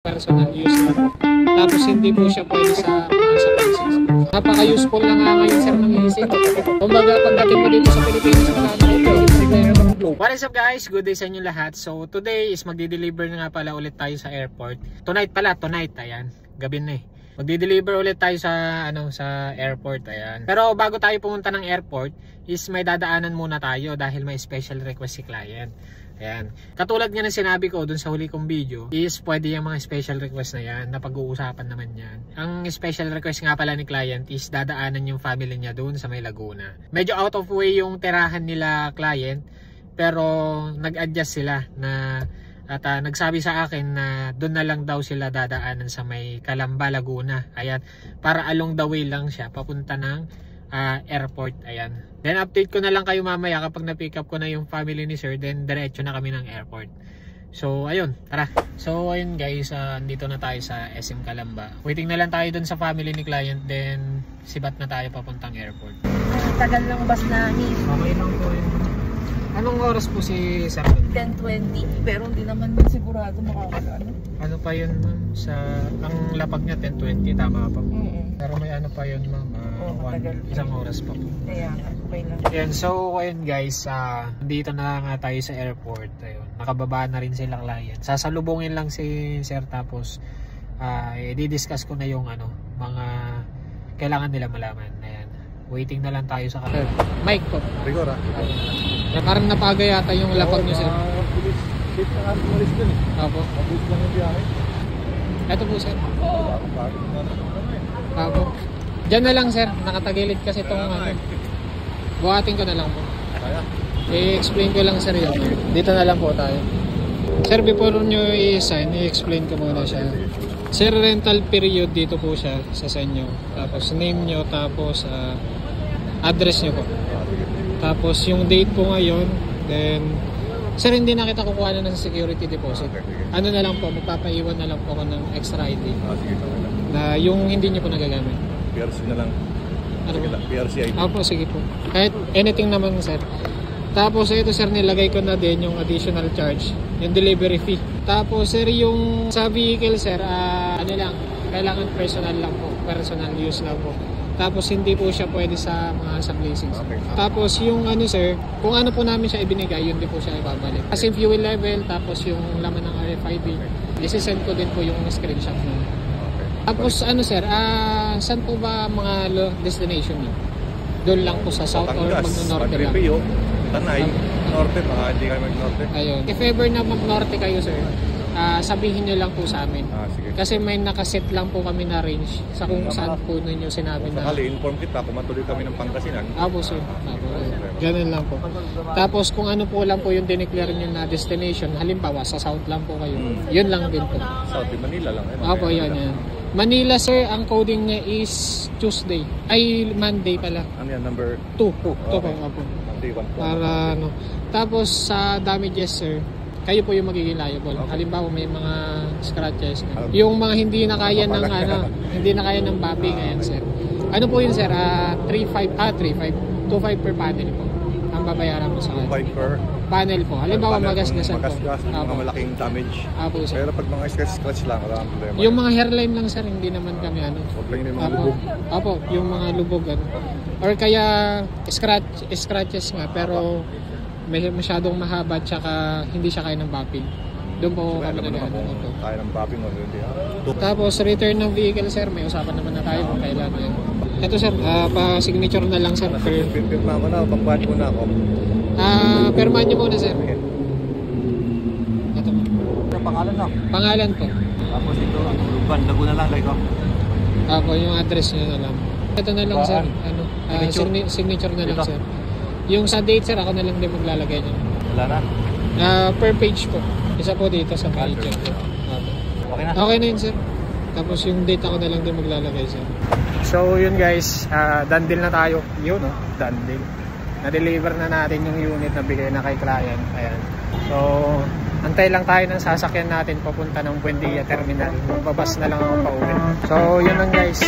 personal use lang po. Tapos hindi po siya pwede sa places. Napaka-useful na nga ngayon sir ng isip. Kumbaga pagdating mo dito sa Pilipinas, what is up guys? Good day sa inyo lahat. So today is magdi-deliver na nga pala ulit tayo sa airport. Tonight, ayan. Gabi na eh. Magdi-deliver ulit tayo sa sa airport, ayan. Pero bago tayo pumunta ng airport is may dadaanan muna tayo dahil may special request si client. Ayan. Katulad nga ng sinabi ko dun sa huli kong video is pwede yung mga special request na yan na pag-uusapan naman yan. Ang special request nga pala ni client is dadaanan yung family niya dun sa may Laguna. Medyo out of way yung tirahan nila client pero nag-adjust sila na at nagsabi sa akin na doon na lang daw sila dadaanan sa may Calamba, Laguna. Ayan, para along the way lang siya papunta ng airport. Ayan. Then update ko na lang kayo mamaya kapag na-pick up ko na yung family ni sir. Then diretso na kami ng airport. So ayun, tara. So ayun guys, andito na tayo sa SM Calamba. Waiting na lang tayo doon sa family ni client. Then sibat na tayo papuntang airport. Tagal lang bus namin. Okay lang po yun. Anong oras po si sir? 10:20, pero hindi naman din sigurado makakagaano. Ano pa yun ma'am? Ang lapag niya 10:20, tama pa po. Pero may ano pa yun ma'am, isang oras pa po. Kaya nga, okay lang. Ayan, so ayun guys, dito na nga tayo sa airport. Ayun, nakababa na rin silang client. Sasalubungin lang si sir tapos i-discuss ko na yung mga kailangan nila malaman. Ayan, waiting na lang tayo sa kanila. Mike po. Rigor Parang napaga yata yung lapag nyo sir. Shit na nga pumalis dun eh. Apo. Mabilis lang yung biyahe. Ito po sir. Bakit na Apo. Diyan na lang sir, nakatagilid kasi itong buhatin ko na lang po. Kaya? I-explain ko lang sir yun. Dito na lang po tayo. Sir, before nyo i-sign, i-explain ko muna siya. Sir, rental period dito po siya sa inyo. Tapos name nyo, tapos address nyo po. Tapos yung date po ngayon, then sir, hindi na kita kukuha na ng security deposit. Ano na lang po, magpapaiwan na lang po ako ng extra ID. Sige, na yung hindi nyo po nagagamit. PRC na lang. Ano Sige, PRC ID. Opo, sige po. Kahit anything naman sir. Tapos ito sir, nilagay ko na din yung additional charge, yung delivery fee. Tapos sir, yung sa vehicle sir, kailangan personal lang po, personal use lang po. Tapos hindi po siya pwede sa mga sa places. Okay. Tapos yung sir, kung ano po namin siya ibinigay, yun din po siya ibabalik. Kasi fuel level, tapos yung laman ng RFID, isi-send ko din po yung screenshot mo. Okay. Tapos sir, saan po ba mga destination niyo? Doon lang po sa south or mag-norte lang? Magripiyo, Tanay, norte, baka hindi kayo mag-norte. Ayun. If ever na mag-norte kayo sir, sabihin nyo lang po sa amin. Sige. Kasi may nakaset lang po kami na range sa kung saan po ninyo sinabi na. Sakali, inform kita kung matuloy kami ng Pangasinan. Apo sir. Ganun lang po. Tapos kung ano po lang po yung dineclare nyo na destination, halimbawa sa south lang po kayo. Yun lang din po. South, Manila lang. Apo, yun. Manila sir, ang coding niya is Tuesday. Ay, Monday pala. Ano yan, number 2. 2 po. Apo. Monday 1. Para Tapos sa damages sir, kayo po yung magiging liable. Okay. Halimbawa may mga scratches. Yung mga hindi na kaya ng hindi na kaya ng mapping ayan sir. Ano po yun sir? 25 per panel po. Ang babayaran mo sa kanya. 2.5 per panel po. Halimbawa magasgasan po. Magasgas, mga malaking damage. Apo sir. Pero pag mga scratch lang, wala ang problema. Yung mga hairline lang sir, hindi naman kami Huwag lang yung mga lubog. Apo, yung mga lubog or kaya scratches nga pero may masyadong mahaba tsaka hindi siya kaya ng mapping. Doon po kami nag-ano. Kaya ng mapping o hindi. Tapos return ng vehicle sir, may usapan naman na tayo kung kailan yan. Ito sir, pa-signature na lang sir. Pirma ko na, pagbuhat muna ako. Pirmahan niyo muna sir. Ito po. Ang pangalan na? Pangalan po. Tapos ito, Laguna lang kayo. Apo, yung address niyo na lang. Ito na lang sir, signature na lang sir. Yung sa date sir, ako na lang din maglalagay niyo. Wala na? Per page po. Isa po dito sa page. Okay na? Okay na yun sir. Tapos yung date ako na lang din maglalagay sir. So yun guys, done deal na tayo. Yun done deal. Na-deliver na natin yung unit na bigay na kay client. Ayan. So antay lang tayo ng sasakyan natin papunta ng Buendia Terminal. Magbabas na lang ako pa uwi. So yun lang guys.